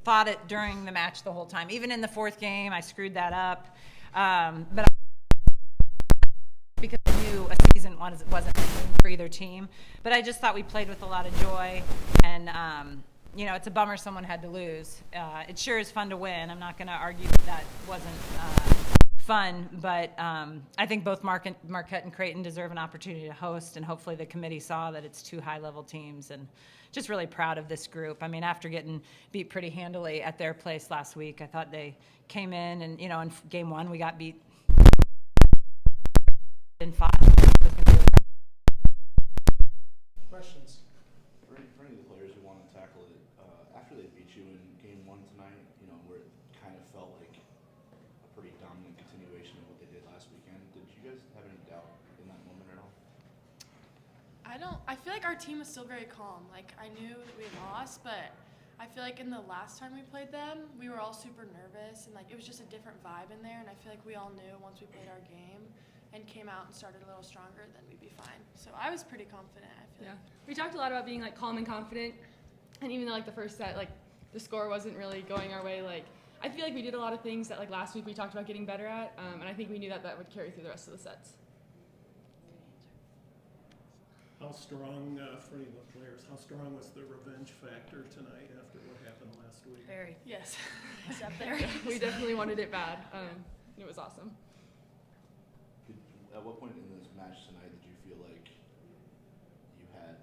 thought it during the match the whole time. Even in the fourth game, I screwed that up. But because I knew a season wasn't for either team. But I just thought we played with a lot of joy. And, it's a bummer someone had to lose. It sure is fun to win. I'm not going to argue that wasn't fun. But I think both Marquette and Creighton deserve an opportunity to host. And hopefully the committee saw that it's two high-level teams. And just really proud of this group. I mean, after getting beat pretty handily at their place last week, I thought they came in and, in game one, we got beat in 5. Questions? For any of the players who want to tackle it, after they beat you in game one tonight, where it kind of felt like a pretty dominant continuation of what they did last weekend, did you guys have any doubt in that moment at all? I feel like our team was still very calm. Like, I knew that we had lost, but I feel like in the last time we played them, we were all super nervous, and like it was just a different vibe in there, and I feel like we all knew once we played our game and came out and started a little stronger, then we'd be fine. So I was pretty confident, I feel like. We talked a lot about being like calm and confident, and even though like the first set, like the score wasn't really going our way, like I feel like we did a lot of things that like last week we talked about getting better at, and I think we knew that would carry through the rest of the sets. How strong, for any of the players, how strong was the revenge factor tonight after what happened last week? Very. Yes. It's up there. We definitely wanted it bad. It was awesome. At what point in this match tonight did you feel like you had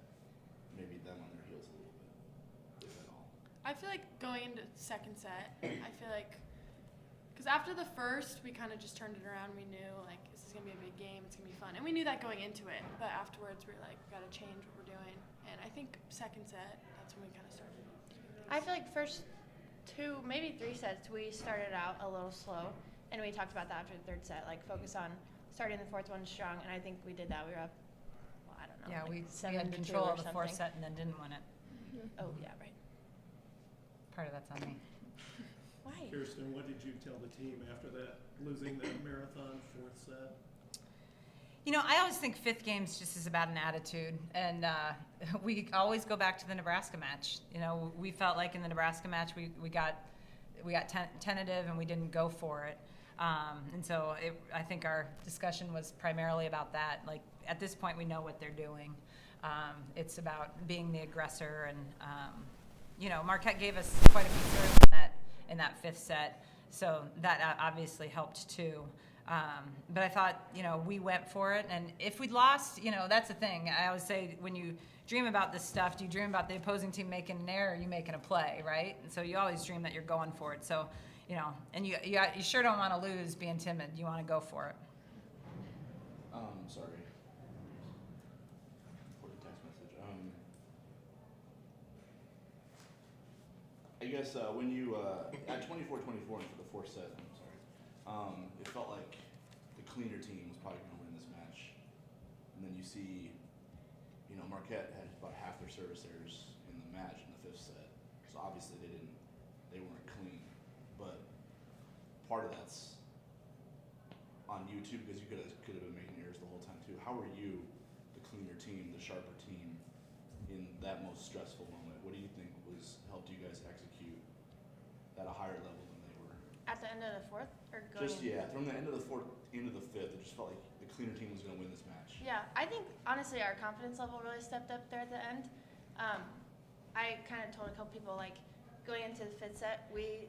maybe them on their heels a little bit, if at all? I feel like going into second set, I feel like, because after the first, we kind of just turned it around. We knew, like, this is going to be a big game. It's going to be fun. And we knew that going into it. But afterwards, we were like, we got to change what we're doing. And I think second set, that's when we kind of started. I feel like first 2, maybe 3 sets, we started out a little slow. And we talked about that after the third set, like focus on starting the fourth one strong. And I think we did that. We were up, well, I don't know. Yeah, like we had control of the fourth set and then didn't win it. Mm-hmm. Oh, yeah, right. Part of that's on me. Why? Kirsten, what did you tell the team after that, losing that marathon fourth set? I always think fifth games just is about an attitude, and we always go back to the Nebraska match. We felt like in the Nebraska match we got tentative and we didn't go for it, and so I think our discussion was primarily about that. Like at this point, we know what they're doing. It's about being the aggressor, and Marquette gave us quite a few serves in that fifth set, so that obviously helped too. But I thought, we went for it, and if we'd lost, that's the thing. I always say when you dream about this stuff, do you dream about the opposing team making an error or you making a play, right? And so you always dream that you're going for it. So, and you sure don't want to lose being timid. You want to go for it. Sorry. Important text message. I guess when you at 24-24 for the fourth set, it felt like the cleaner team was probably going to win this match. And then you see, Marquette had about half their service errors in the match in the fifth set. So obviously they weren't clean. But part of that's on you too, because you could have been making errors the whole time too. How were you, the cleaner team, the sharper team, in that most stressful moment? What do you think helped you guys execute at a higher level than they were? At the end of the fourth? Or going from the end of the fourth into the fifth, it just felt like the cleaner team was going to win this match. Yeah, I think, honestly, our confidence level really stepped up there at the end. I kind of told a couple people, like, going into the fifth set, we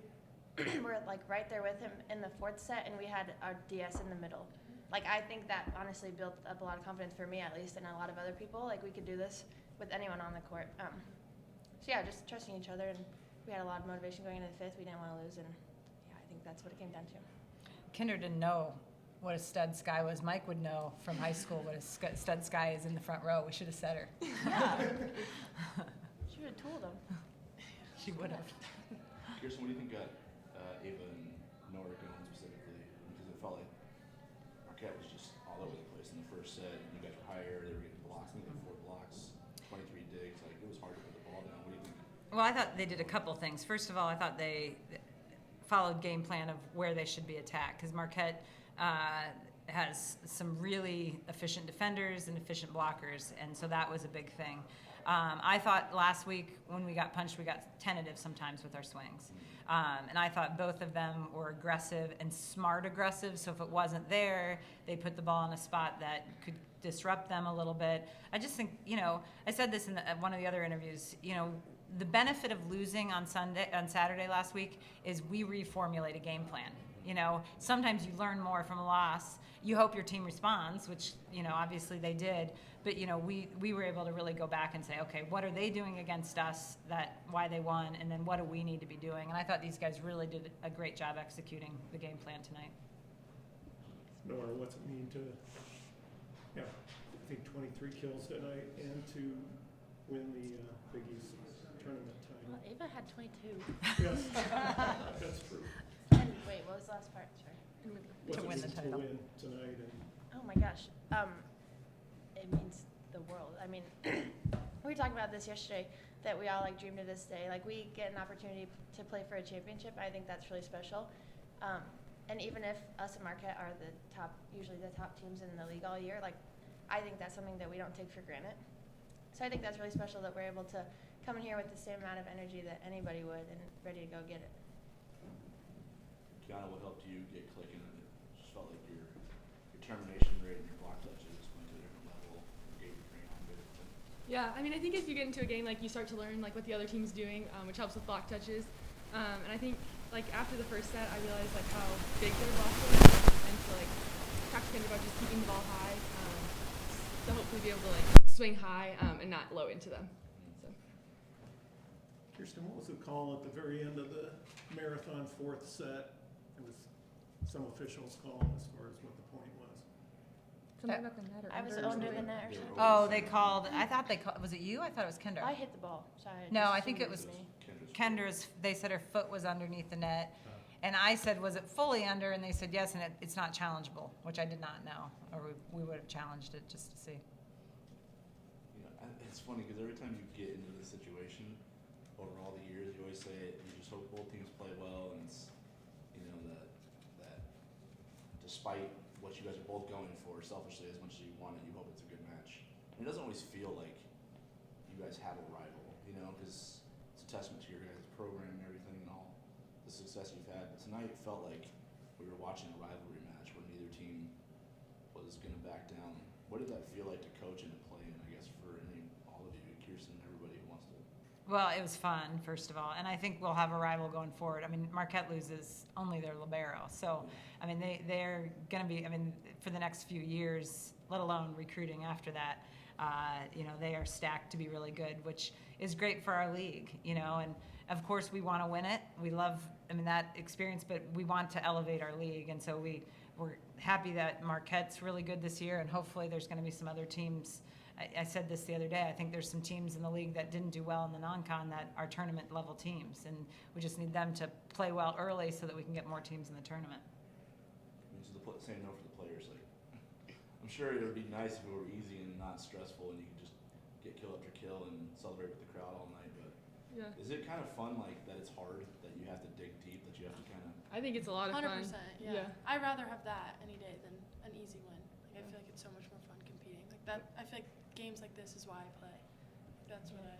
were, like, right there with him in the fourth set, and we had our DS in the middle. Like, I think that honestly built up a lot of confidence for me, at least, and a lot of other people. Like, we could do this with anyone on the court. So, yeah, just trusting each other, and we had a lot of motivation going into the fifth. We didn't want to lose, and, yeah, I think that's what it came down to. Kinder didn't know what a stud sky was. Mike would know from high school what a stud sky is in the front row. We should have said her. Yeah. She would have told him. She would have. Kirsten, what do you think got Ava and Norah going specifically? Because it felt like Marquette was just all over the place in the first set. You guys were higher. They were getting blocks. I think they had 4 blocks, 23 digs. Like, it was hard to put the ball down. What do you think? Well, I thought they did a couple things. First of all, I thought they followed game plan of where they should be attacked, because Marquette has some really efficient defenders and efficient blockers, and so that was a big thing. I thought last week when we got punched, we got tentative sometimes with our swings. And I thought both of them were aggressive and smart aggressive, so if it wasn't there, they put the ball in a spot that could disrupt them a little bit. I just think, I said this in one of the other interviews, the benefit of losing on Saturday last week is we reformulate a game plan. Sometimes you learn more from a loss. You hope your team responds, which, obviously they did. But, we were able to really go back and say, okay, what are they doing against us, why they won, and then what do we need to be doing? And I thought these guys really did a great job executing the game plan tonight. Norah, what's it mean to, I think 23 kills tonight and to win the Big East tournament title? Well, Ava had 22. Yes, that's true. And wait, what was the last part? Sorry. What's it win the mean title. To win tonight? And Oh my gosh. It means the world. I mean, we were talking about this yesterday, that we all dreamed of this day. We get an opportunity to play for a championship. I think that's really special. And even if us and Marquette are usually the top teams in the league all year, I think that's something that we don't take for granted. So I think that's really special that we're able to come in here with the same amount of energy that anybody would and ready to go get it. Kiana, what helped you get clicking? And it just felt like your termination rate and your block touches went to a different level. Gave you pretty confidence. Yeah, I think if you get into a game, you start to learn what the other team's doing, which helps with block touches. And I think after the first set, I realized how big their blocks were, and so practicing about just keeping the ball high, to hopefully be able to swing high and not low into them. So. Kirsten, what was the call at the very end of the marathon fourth set? It was some officials calling as far as what the point was. Something about the net or I was under under the the- net or something. Oh, they called. I thought was it you? I thought it was Kendra. I hit the ball. Sorry. No, just I think it was me. Kendra's. They said her foot was underneath the net. And I said, was it fully under? And they said yes, and it's not challengeable, which I did not know, or we would have challenged it just to see. It's funny because every time you get into this situation, over all the years, you always say you just hope both teams play well, and it's, that despite what you guys are both going for, selfishly as much as you want it, you hope it's a good match. And it doesn't always feel like you guys have a rival, because it's a testament to your guys' program and everything and all the success you've had. But tonight it felt like we were watching a rivalry match where neither team was going to back down. What did that feel like to coach and to play in, I guess, for all of you, Kirsten, everybody who wants to? Well, it was fun, first of all, and I think we'll have a rival going forward. Marquette loses only their libero, so they're going to be. For the next few years, let alone recruiting after that, they are stacked to be really good, which is great for our league, and of course we want to win it. We love, that experience, but we want to elevate our league, and so we're happy that Marquette's really good this year, and hopefully there's going to be some other teams. I said this the other day. I think there's some teams in the league that didn't do well in the non-con that are tournament level teams, and we just need them to play well early so that we can get more teams in the tournament. Saying no for the players, I'm sure it would be nice if it were easy and not stressful, and you could just get kill after kill and celebrate with the crowd all night. But Yeah. Is it kind of fun that it's hard, that you have to dig deep, that you have to kind of? I think it's a lot of 100%. fun. Yeah. I'd rather have that any day than an easy win. I feel like it's so much more fun competing. I feel like games like this is why I play. That's what I.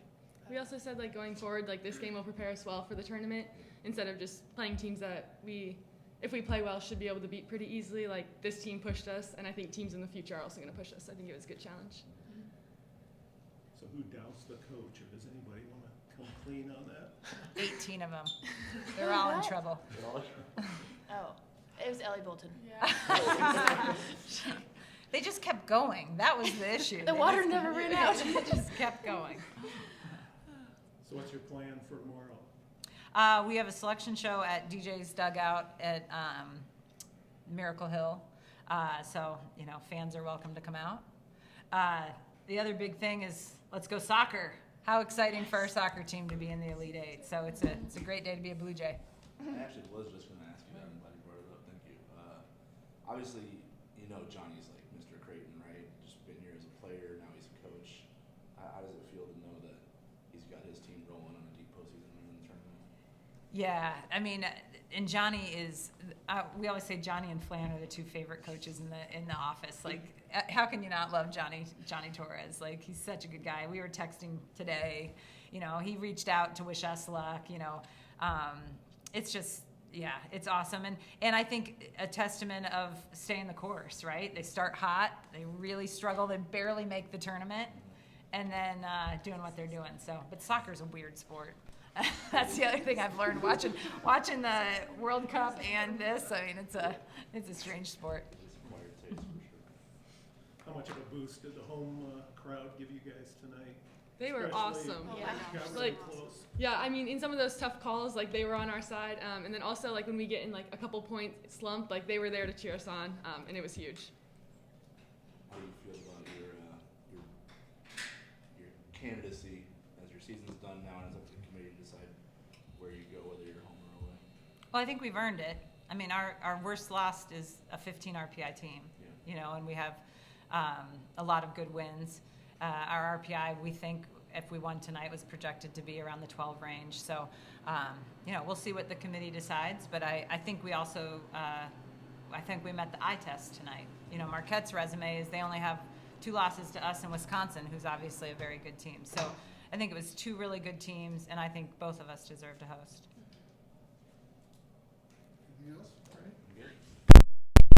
We also said going forward, this game will prepare us well for the tournament instead of just playing teams that if we play well, should be able to beat pretty easily. This team pushed us, and I think teams in the future are also going to push us. I think it was a good challenge. So who doubts the coach, or does anybody want to come clean on that? 18 of them. They're all in What? trouble. Oh, it was Ellie Bolton. Yeah. They just kept going. That was the issue. The They water just- never ran out. They just kept going. So what's your plan for tomorrow? We have a selection show at DJ's Dugout at Miracle Hill. So, fans are welcome to come out. The other big thing is let's go soccer. How exciting for our soccer team to be in the Elite Eight. So it's a great day to be a Blue Jay. I actually was just going to ask you that. I'm glad you brought it up. Thank you. Obviously, Johnny's Mr. Creighton, right? Just been here as a player. Now he's a coach. How does it feel to know that he's got his team rolling on a deep postseason run in the tournament? Yeah, and Johnny is, we always say Johnny and Flan are the two favorite coaches in the office. Like, how can you not love Johnny Torres? Like, he's such a good guy. We were texting today, you know, he reached out to wish us luck, you know. It's just, yeah, it's awesome. And I think a testament of staying the course, right? They start hot, they really struggle, they barely make the tournament, and then doing what they're doing. So, but soccer's a weird sport. That's the other thing I've learned watching the World Cup and this. I mean, it's a strange sport. It's acquired taste for sure. How much of a boost did the home crowd give you guys tonight? They were Especially- awesome. Oh Yeah. my gosh. Got Like- really close. Yeah, I mean, in some of those tough calls, like they were on our side, and then also like when we get in like a couple point slump, like they were there to cheer us on, and it was huge. How do you feel about your candidacy as your season's done now, and it's up to the committee to decide where you go, whether you're home or away? Well, I think we've earned it. I mean, our worst loss is a 15 RPI team, Yeah. you know, and we have a lot of good wins. Our RPI, we think, if we won tonight, was projected to be around the 12 range. So, you know, we'll see what the committee decides. But I think we also, I think we met the eye test tonight. You know, Marquette's resume is they only have 2 losses to us in Wisconsin, who's obviously a very good team. So I think it was 2 really good teams, and I think both of us deserve to host. Anything else?